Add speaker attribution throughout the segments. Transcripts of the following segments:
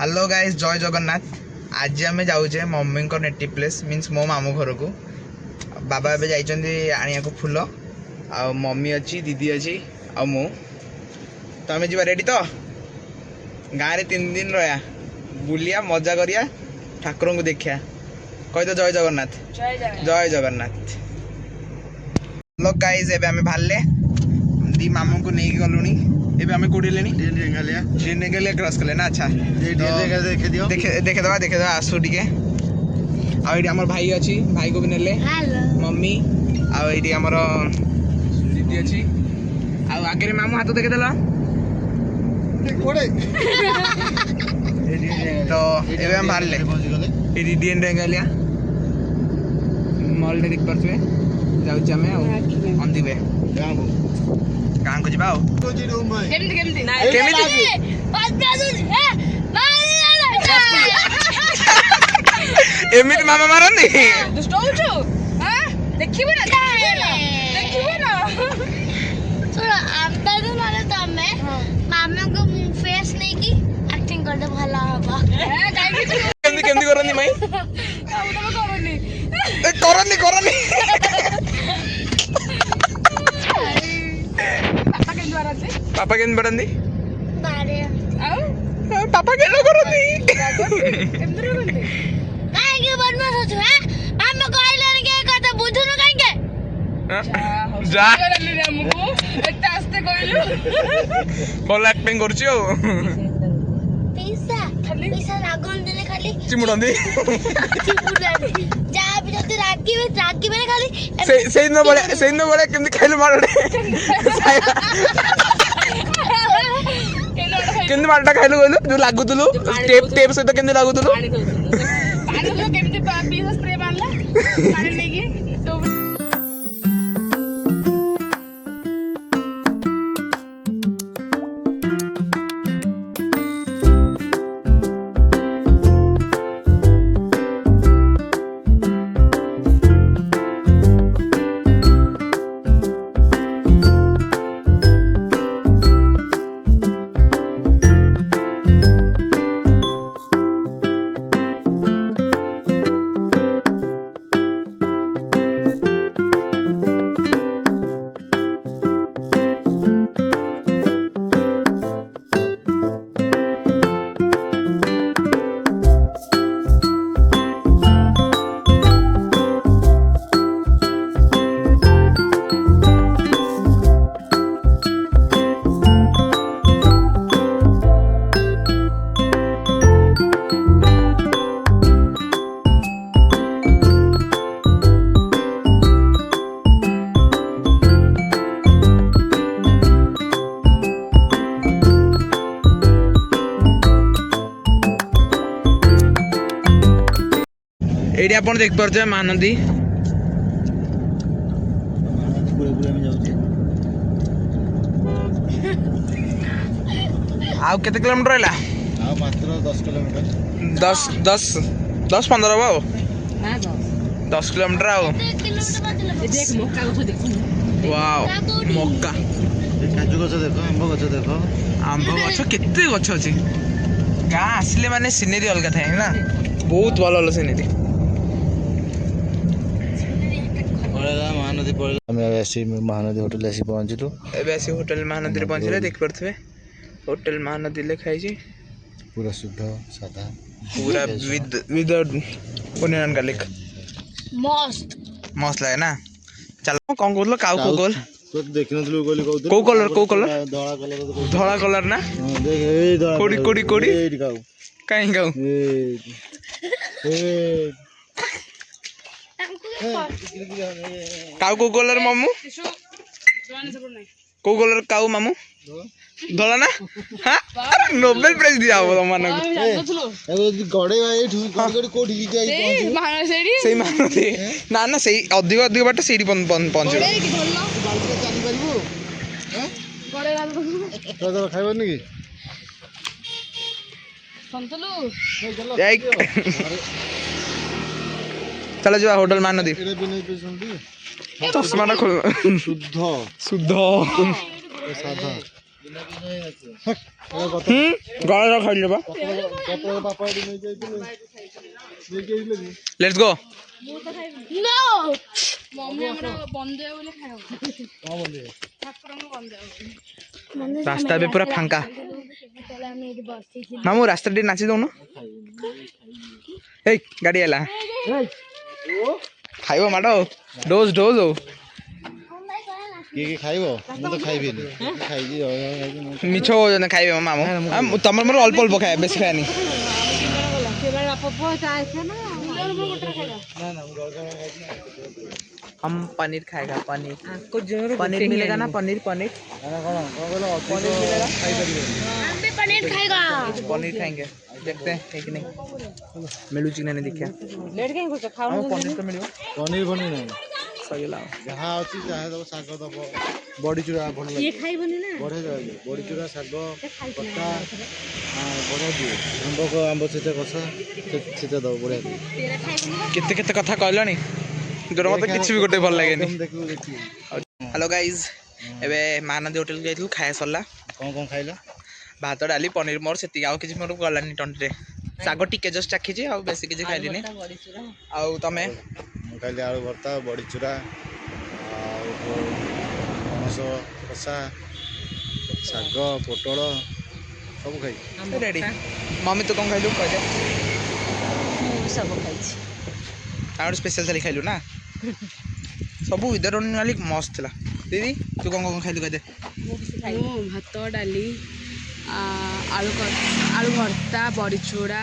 Speaker 1: Hello guys जय जगन्नाथ। आज आम जाऊे मम्मी को नेटिव प्लेस मीन्स मो मामू घर को। बाबा ए जाइया फूल आ मम्मी अच्छी दीदी अच्छी आ मु तो आम जा रेडी तो गाँव में 3 दिन रहा बुलिया मजा करिया ठाकुर को देखिया कही तो जय जगन्नाथ जय जगन्नाथ। हेलो गाइस एबे आम बाहर दी मामू को नहीं गलुनी एबे हमें कोडी लेनी डेंगालिया क्रॉस करले ना। अच्छा देखे दवा आसु टिके आ एडी हमर भाई अछि भाई को भी नेले मम्मी आ एडी हमर दीदी अछि आ आगे रे मामू हाथ देखे देला तो एबे हम बाहर ले एडी डेंगालिया मॉल देख परछे जाउ छमे ऑन दी वे गाँव को जी एमित मामा मारनी
Speaker 2: मामा को फेस नहीं की एक्टिंग कर दे भला हबा
Speaker 1: केमदी करनी माई करनी पापा केन बड़ंदी
Speaker 2: बारे
Speaker 1: पापा केन करनी
Speaker 2: एमदर बंदे काहे के बदमाश छ है हम कहले के कथा बुझुनु काहे के
Speaker 1: जा
Speaker 3: करली रे हमको एते आस्ते कहलु
Speaker 1: बोल एक्टिंग करछि ओ
Speaker 2: पैसा लागन देले खाली
Speaker 1: चिमुडंदी
Speaker 2: चिमुडंदी जा भी जति रागी में खाली
Speaker 1: सेइन बड़े केमदी खाइल मारडे केमदी मारटा खाइल गइलो जो लागुतलु टेप से तो केमदी लागुतलु
Speaker 3: पानी तो केमती पीस स्प्रे मारला पानी लेगी तो
Speaker 1: एडी आपण देख परछे महानदी आउ केते किलोमीटर रहला
Speaker 4: आ मात्र 10 किलोमीटर
Speaker 1: 10-15 बाओ
Speaker 3: ना
Speaker 1: 10 किलोमीटर आओ
Speaker 3: देख मक्का को देख
Speaker 1: वाओ मक्का
Speaker 4: काजू गछ देखो आंब गछ
Speaker 1: केते गछ अछि गाँ आसिले माने सिनेरी अलगा थाए ना बहुत भल सिनेरी
Speaker 4: महानदी महानदी होटल आसी पहुँचलु
Speaker 1: एबे आसी होटल महानदी पहुँचले देख परथबे होटल महानदी लिखाई छी
Speaker 4: पूरा शुद्ध सादा
Speaker 1: पूरा विद ओनियन गार्लिक
Speaker 2: मस्त
Speaker 1: लागे ना चलो कौन कहलो काउ को गोल
Speaker 4: तो देखिनथलु गोली कहू
Speaker 1: को कलर धला कलर ना
Speaker 4: देख ए धला
Speaker 1: कोडी
Speaker 4: ए काउ
Speaker 1: काई काउ
Speaker 4: ए
Speaker 1: काउ को कलर मामू को कलर काउ मामू धला ना हां नोबेल प्राइज दिया हो मन
Speaker 4: ए गडे भाई गडी कोठी की जाई
Speaker 3: ए महान सेडी
Speaker 1: सेही मानते ना ना सेही अधिक बाटे सेही पहुंच
Speaker 3: गडे की धरलो
Speaker 4: बालके चाली परिबो हैं
Speaker 3: गडे गाल
Speaker 4: तो खाइबो नी
Speaker 3: संतलु
Speaker 1: चलो जो होटल महानदी
Speaker 4: एरे भी नहीं पेसंती
Speaker 1: चश्मा खोल
Speaker 4: शुद्ध
Speaker 1: शुद्ध
Speaker 4: सादा
Speaker 1: ଗଳା ଖାଇଲେ ବା ଲେଟ୍ସ ଗୋ
Speaker 2: नो
Speaker 3: ମମି ଆମର ବନ୍ଦ ବୋଲି ଖାଇବ ଠାକୁରଙ୍କୁ ବନ୍ଦ
Speaker 1: ରାସ୍ତା ଏବେ ପୁରା ଫାଙ୍କା ମାମୁଁ ରାସ୍ତା ଟିକେ ନାଚି ଦଉନ ଏଇ ଗାଡି ହେଲା ଖାଇବ ମାଡ ଡୋଜ୍ ଡୋଜ୍ ଆଉ
Speaker 4: କିଏ ଖାଇବ ମୁଁ ତ ଖାଇବିନି ଖାଇଛି
Speaker 1: ମିଛ କହୁଛନ୍ତି ଖାଇବେ ମୋ ମାମୁଁ ତମର ମୋର ଅଳ୍ପ ଅଳ୍ପ ଖାଇବା ବେଶୀ ଖାଏନି हम पनीर खाएगा पनीर पनीर मिलेगा ना पनीर पनीर
Speaker 2: हम भी पनीर खाएगा
Speaker 1: पनीर खाएंगे देखते हैं है कि नहीं मिलू कि नहीं देखिए पनीर तो मिलियो
Speaker 4: ପନିର ଫନିର ନାହିଁ
Speaker 1: सही लाओ
Speaker 4: ଯାହା ଅଛି ଯାହା ଦବ ଶାଗ ଦବ ବଡି ଚୁରା ଭଲ ଲାଗେ ବଢିଆ ଯାଉଛି ବଡି ଚୁରା ଶାଗ ଖଟା ବଢିଆ ଦିଏ ଆମ୍ବ ଛେଚା କଷା ଛେଚା ଦବ ବଢିଆ ଦିଏ
Speaker 1: କେତେ କେତେ କଥା କହିଲଣି ଯୋଉଟା ମତେ କିଛି ବି ଗୋଟେ ଭଲ ଲାଗେନି
Speaker 4: ଦେଖିବୁ ଦେଖିବୁ
Speaker 1: हेलो गाइज एबे महानदी होटल जाइलु खाया सरला
Speaker 4: କଣ ଖାଇଲ
Speaker 1: भात डाली पनीर मोर से आउ किसी मोर गलानी टंटे शाग टिके जस्ट चाखी आउ बेसी किसी खाइलिनी आउ तमे
Speaker 4: ମୁଁ ଖାଇଲି ଆଳୁ ଭର୍ତ୍ତା ବଡି ଚୁରା ଆଉ ପଣସ କଷା ଶାଗ ପୋଟଳ ସବୁ ଖାଇଛି
Speaker 1: रेडी मम्मी तो कौन खाइलु कह दे
Speaker 2: सब खाइছি
Speaker 1: आउ स्पेशल थाली खाइलु ना सब इधर वाली मस्त थिला दीदी तू कौन कौन खाइलु कह दे
Speaker 3: ମୁଁ ଭାତ ଡାଲି ଆଳୁ ଭର୍ତ୍ତା ବଡ଼ିଚୁରା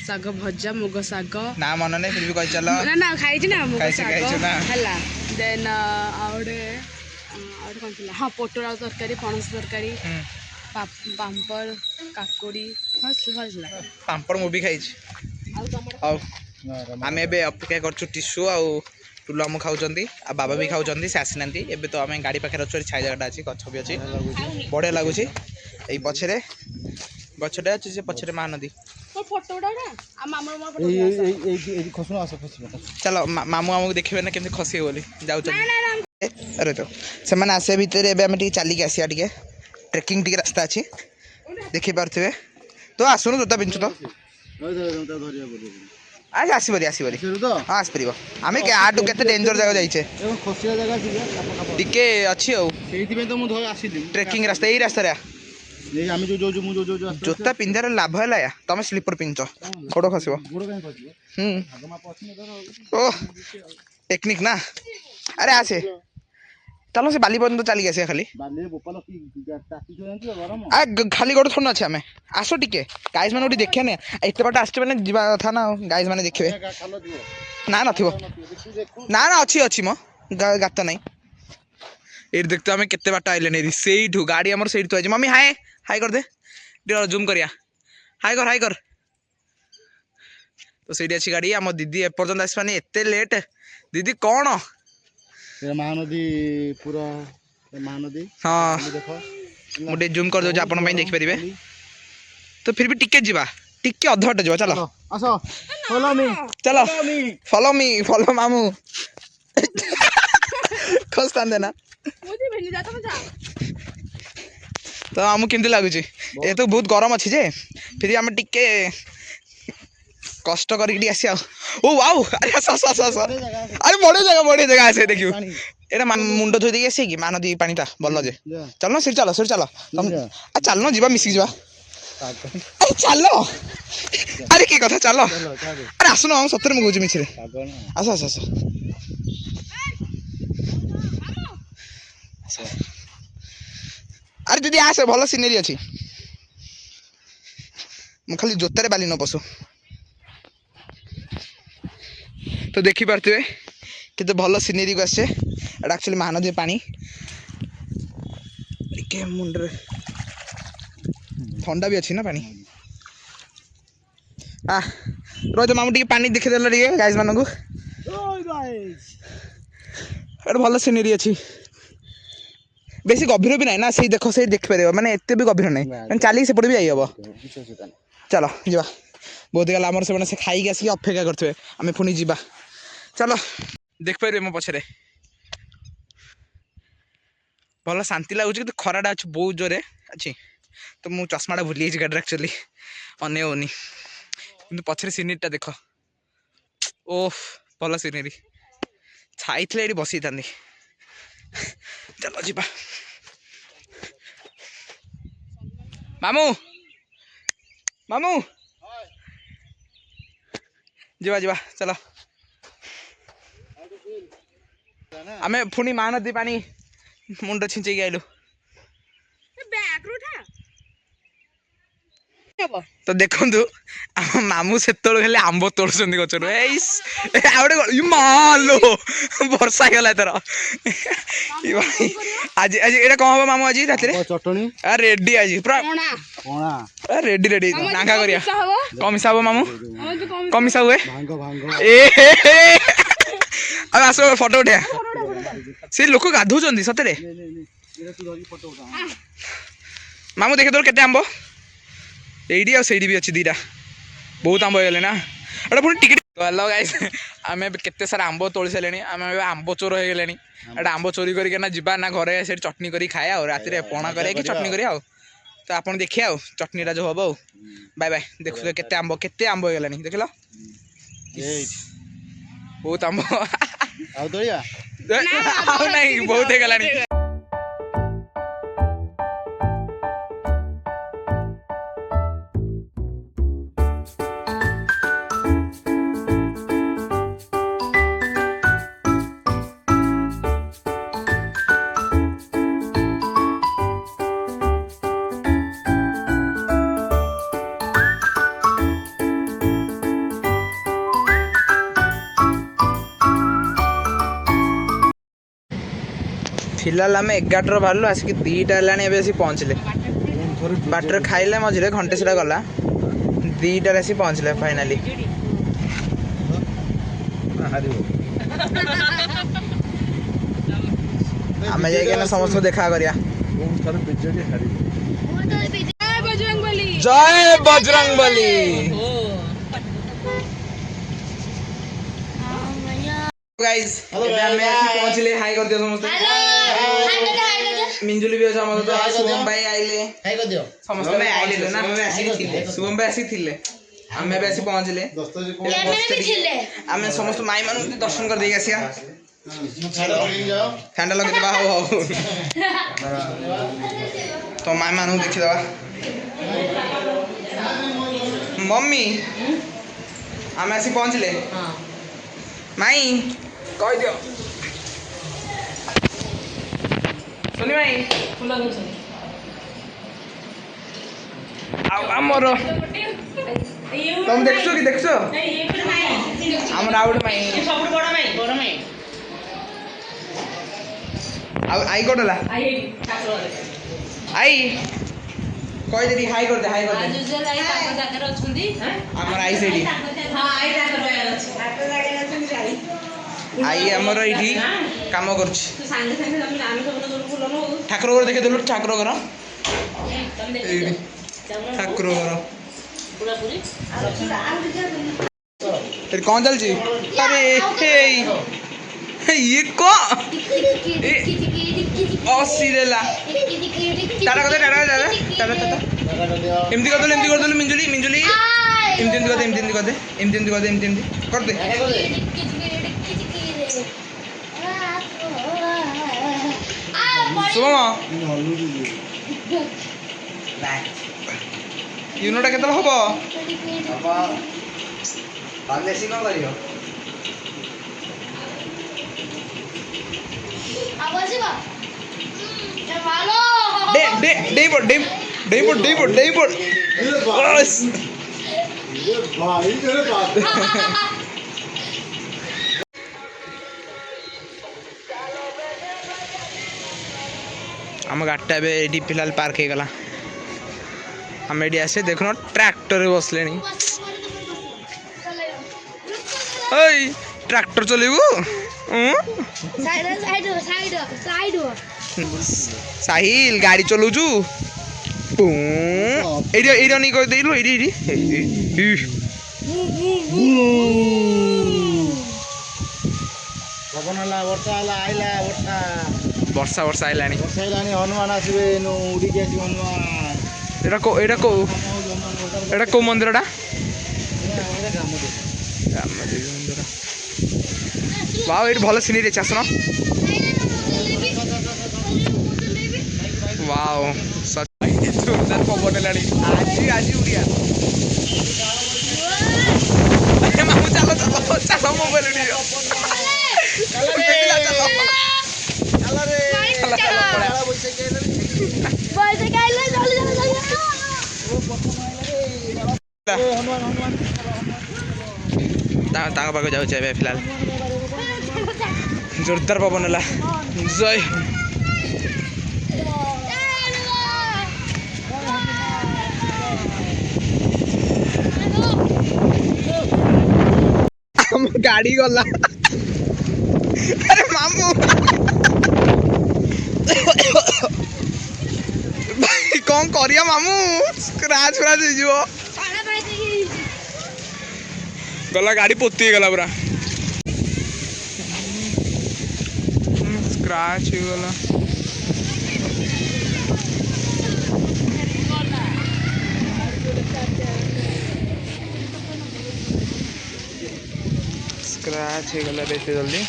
Speaker 3: ଶାଗ ଭଜା ମୁଗ ଶାଗ
Speaker 1: ना मन नहीं फिर भी कह चल
Speaker 3: ନା ନା ଖାଇଛି ନା ମୁଗ
Speaker 1: ଖାଇଛୁ
Speaker 3: ଶାଗ
Speaker 1: ନା।
Speaker 3: ହେଲା ଦେନ୍ ଆଉ ଗୋଟେ କ'ଣ ଥିଲା ହଁ ପୋଟଳ ଆଳୁ ତରକାରୀ ପଣସ ତରକାରୀ ପାମ୍ପଡ଼ କାକୁଡ଼ି ଭଲ ଥିଲା
Speaker 1: पापड़ मुभी खाई ଆଉ ଆମେ ଏବେ ଅପେକ୍ଷା କରୁଛୁ ଟିସୁ ଆଉ ଟୁଲୁ ଆମକୁ ଖାଉଛନ୍ତି ଆଉ ବାବା ବି ଖାଉଛନ୍ତି ସେ ଆସିନାହାନ୍ତି ଏବେ ତ ଆମେ ଗାଡ଼ି ପାଖରେ ଅଛୁ ଛାଇ ଜାଗାଟା ଅଛି ଗଛ ବି ଅଛି ବଢ଼ିଆ ଲାଗୁଛି ଏଇ ପଛରେ ଗଛଟା ଅଛି ସେ ପଛରେ ମହାନଦୀ
Speaker 3: ମୋ ଫଟୋ ଉଠା ଆଉ ମାମା
Speaker 4: ଏଇ ଖସୁନ ଆସ ଖସିବ
Speaker 1: ଚାଲ ମାମୁଁ ଆମକୁ ଦେଖିବେ ନା କେମିତି ଖସିବେ ବୋଲି ଯାଉଛନ୍ତି ଆରେ ତ ସେମାନେ ଆସିବା ଭିତରେ ଏବେ ଆମେ ଟିକେ ଚାଲିକି ଆସିବା ଟିକେ ट्रेकिंग ଟିକେ ରାସ୍ତା ଅଛି ଦେଖିପାରୁଥିବେ ତ ଆସୁନୁ ଜୋତା ପିନ୍ଧୁଛୁ ତ ଆଜି ଆସିବରି ଆସିବରି ହଁ ଆସିପାରିବ ଆମେ ଆଠୁ କେତେ ଡେଞ୍ଜର ଜାଗା ଯାଇଛେ
Speaker 4: ଖସିବା ଜାଗା
Speaker 1: ଟିକେ ଅଛି ଆଉ
Speaker 4: ସେଇଥିପାଇଁ ତ ମୁଁ ଆସିଲି
Speaker 1: ट्रेकिंग ରାସ୍ତା ଏଇ ରାସ୍ତାରେ
Speaker 4: ଆମେ ଯୋଉ ମୁଁ ଯୋଉ
Speaker 1: ଜୋତା ପିନ୍ଧିବାର ଲାଭ ହେଲା ତମେ ସ୍ଲିପର ପିନ୍ଧୁଛ ଗୋଡ଼ ଖସିବ ଓ टेक्निक ना अरे आसे चलो से बाली बंद चली गया खाली खाली गोटे थोड़ा अच्छे आम आस टिके गाइज मैंने देखिए ना एत बाट आस मैंने जा था ना गाइज मैंने देखिए ना नथिबो ना ना अच्छी अच्छी मो गात ना ये देखते आम केते बाट आइले से गाड़ी आम से थी मम्मी हाय हाय कर दे जूम करिया हाय कर तो सही अच्छी गाड़ी आम दीदी एपर्तंत आसपानी एत लेट दीदी कौन
Speaker 4: महानदी पूरा महानदी
Speaker 1: हाँ
Speaker 4: देखो
Speaker 1: मुझे जूम कर दो आपण देखिपारे तो फिर भी टिके जीवा टिके अध बाट जा चलो
Speaker 4: आसो फॉलो मी
Speaker 1: चलो फॉलो मामू खस्ता देना तो आमु केमती लगुच ये तो बहुत गरम अच्छी जे फिर आम टिके कष्ट करके आसिया ओ वाओ अरे अरे बढ़िया जगह आसे देखियो एटा मुंड धोई देके आसे कि महानदी पानीटा भल जे चलो सिर चलो चलो जीवा मिसिक जीवा अरे चलो अरे की कथा चलो अरे आसुन हम सତରେ ମୁଁ କହୁଛି ମିଛରେ ଆସ अरे दीदी आसे भल सिनेरी अच्छी मु खाली जोतारे बाली न पशु तो देखी पारे केते भल सिनेरी को आसे एटा एक्चुअली महानदी पानी टिके मुंडरे ठंडा भी अच्छी ना पानी रही मामू टी पानी देखीदेल टे गाइज मान को भल सिनेरी अच्छी बेसी गभीर भी ना ना से देख से देखिपार माने एत भी गभीर ना चलिए सेपटे भी जाइए चलो जा बहुत गला आमर से खाई आसिक अपेक्षा करते आम पुणी जा चलो देखिपारे मो पछरे ଭଲ ଶାନ୍ତି ଲାଗୁଛି କିନ୍ତୁ ଖରାଟା ଅଛି ବହୁତ ଜୋରେ ଅଛି ତ ମୁଁ ଚଷମାଟା ଭୁଲି ଯାଇଛି ଗାଡ଼ିରେ ଆକ୍ଚୁଆଲି ଅନେଇ ହଉନି କିନ୍ତୁ ପଛରେ ସିନେରୀଟା ଦେଖ ଓଃ ଭଲ ସିନେରୀ ଛାଇଥିଲେ ଏଠି ବସିଥାନ୍ତି ଚାଲ ଯିବା ମାମୁଁ ମାମୁଁ ଯିବା ଯିବା ଚାଲ ଆମେ ପୁଣି ମହାନଦୀ ପାଣି ମୁଣ୍ଡ ଛିଞ୍ଚେଇକି ଆଇଲୁ ତ ଦେଖନ୍ତୁ ଆମ ମାମୁଁ ସେତେବେଳେ ଖାଲି ଆମ୍ବ ତୋଳୁଛନ୍ତି ଗଛରୁ ଏଇ ଆଉ ଗୋଟେ ମାଲୋ ବର୍ଷା ହେଇଗଲା ଏଥର ଆଜି ଆଜି ଏଇଟା କଣ ହବ ମାମୁଁ ଆଜି ରାତିରେ
Speaker 4: ଚଟଣି
Speaker 1: ରେଡି ଆଜି ପୁରା ରେଡି ରେଡି ନାଙ୍ଗା କରିବା କଣ ମିଶା ହବ ମାମୁଁ କଣ ମିଶା ହୁଏ ଏ ଆଉ ଆସ ଫଟୋ ଉଠେଇବା ସେ ଲୋକ ଗାଧଉଛନ୍ତି ସତରେ ମାମୁଁ ଦେଖେ ତୋର କେତେ ଆମ୍ବ ଏଇଠି ଆଉ ସେଇଠି ବି ଅଛି ଦିଟା ବହୁତ ଆମ୍ବ ହେଇଗଲେ ନା ଏଇଟା ପୁଣି ଟିକେ ହ୍ୟାଲୋ ଗାଇସ୍ ଆମେ ଏବେ କେତେ ସାରା ଆମ୍ବ ତୋଳି ସାରିଲେଣି ଆମେ ଏବେ ଆମ୍ବ ଚୋର ହେଇଗଲେଣି ଏଇଟା ଆମ୍ବ ଚୋରି କରିକି ନା ଯିବା ନା ଘରେ ସେଠି ଚଟଣି କରି ଖାଇବା ଆଉ ରାତିରେ ପଣା କରିବା କି ଚଟଣି କରିବା ଆଉ ତ ଆପଣ ଦେଖିବା ଆଉ ଚଟଣିଟା ଯେଉଁ ହବ ଆଉ ବାଏ ବାଏ ଦେଖୁଛ କେତେ ଆମ୍ବ ହେଇଗଲାଣି ଦେଖିଲ ବହୁତ ଆମ୍ବ
Speaker 4: ଆଉ ଦଳିଆ
Speaker 1: ଆଉ ନାହିଁ ବହୁତ ହେଇଗଲାଣି फिलहाल आम 11 बाहर आसिक 2टा है आसी पहुँचले बाटर खाइले मझे घंटे से गला 2टार आसी पहुँचले फाइनाली आम जा समस्त देखा करिया जय बजरंगबली गाइस पहुंचले हाई कर दियो समस्त मिंजुली भी अच्छा मतलब तो शुभम भाई आइले हाई कर दियो समस्त में आइले ना शुभम भाई आसी थिले हमें भी आसी पहुंचले हमें समस्त माई मानु दर्शन कर देई आसिया ठंडा लगे देबा हो तो माई मानु देखि देबा मम्मी हमें आसी पहुंचले हां माई कह दियो सुनी भाई आमर तुम देखो कि देखो आमर आउट माई आई कोटला आई कह दे हाई कर दे आमर आई सेठी आई आमर ये कम कर ठाकुर घर देखे देलु ठाकुर घर ठाकुर घर कौन चलती अरे ये को असिरेला टाटा कदे टाटा एमती कर देलु मिंजुली एमती कर दे शुभम यूनिटा केतल हम आम गाड़ीटा ये फिलहाल पार्क हो गला आम ये आसे देख ट्रैक्टर बसले ट्रैक्टर चलेबू साहिल गाड़ी चलाऊचु नहीं कर देलु
Speaker 4: पवन वर्षा आइला वर्षा
Speaker 1: ବର୍ଷା ବର୍ଷା ଆଇଲାଣି।
Speaker 4: ବର୍ଷା ହେଲାଣି ହନୁମାନ ଆସିବେ ଉଡ଼ିକି ଆସିବେ ହନୁମାନ।
Speaker 1: ଏଇଟା କୋଉ ମନ୍ଦିରଟା? ରାମଦେବୀ ମନ୍ଦିର। ବାଉ ଏଇଠି ଭଲ ସିନେରୀ ଅଛି ଆସୁନ। वाओ जोरदार पवन हेलाणी आज उड़िया मामू चलो चलो चलो मोबाइल उड़ियो पाक जाऊे फिलहाल जोरदार पवन है जय गाड़ी गला अरे मामू भाई कौन करिया मामू स्क्रैच फ्रैच हो गला गाड़ी पोती गला पूरा स्क्रैच हो गला स्क्रैच हो गला बेटे जल्दी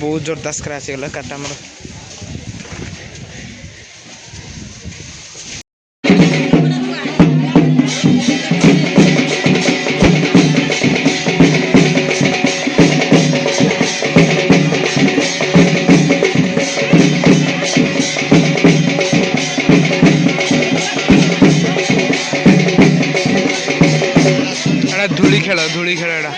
Speaker 1: बहुत जोरदार स्क्रैच हो गला काटा मोर धूली खेल एटा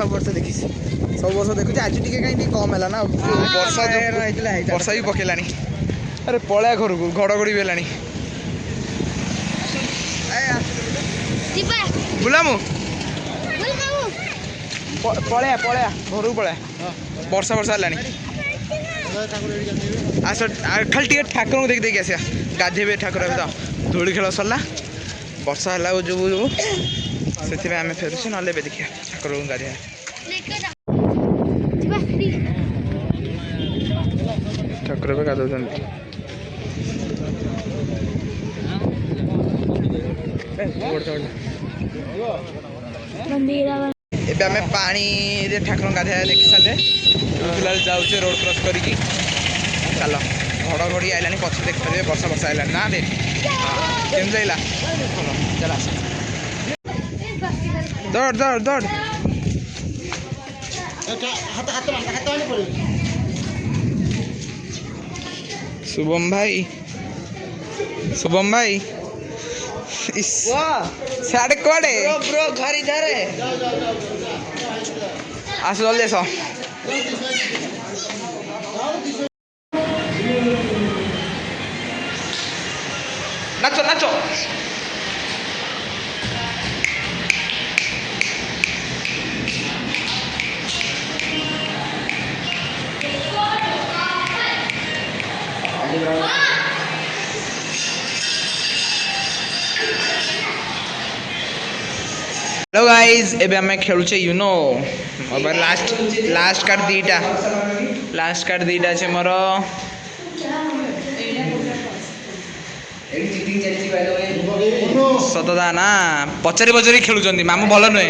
Speaker 1: सब वर्ष देखी सब वर्ष देखुच आज टी कहीं कम है ना वर्षा भी पकेलानी अरे पलया घर को घड़घड़ी भी है बुलामु पलया पलया घर को पलया वर्षा वर्षा है आस खाली टे ठाकुर को देखी देखी आसिया गाधे ठाकुर तो धूली खेल सरला वर्षा है जो से आम फेरुचे ना देखिए ठाकुर को गाधिया ठाकुर गाधौं ଏବେ ଆମେ ପାଣିରେ ଠାକୁରଙ୍କ ଗାଧୋଇବା ଦେଖି ସାରିଲେ ଫିଲହାଲ ଯାଉଛେ ରୋଡ଼ କ୍ରସ୍ କରିକି ଚାଲ ଘଡ଼ଘଡ଼ି ଆଇଲାଣି ପଛରେ ଦେଖିପାରିବେ ବର୍ଷା ବର୍ଷା ଆଇଲାଣି ନା ରେ କେମିତି ଲାଗିଲା ଚାଲ ଆସ ଦୌଡ଼ ଦୌଡ଼ ଦୌଡ଼ शुभम भाई साढ़े कड़े ब्रो घर इधर है आस जल्दी आस नाचो नाचो हेलो गाइज एबे हमें खेलुचे यूनो अब लास्ट कार्ड दीटा अच्छे मोर सतदा ना पचारि पचारि खेलुचंदी मामू भल नुहे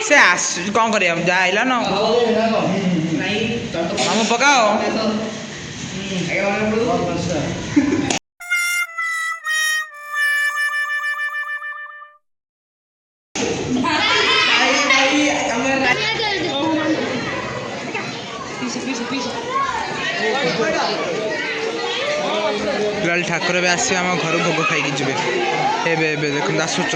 Speaker 1: से आस कौन करिया जा आइला न मामू पकाओ लाल ठाकुर भी आस आम घर भोग खाई जी देख आसुच्च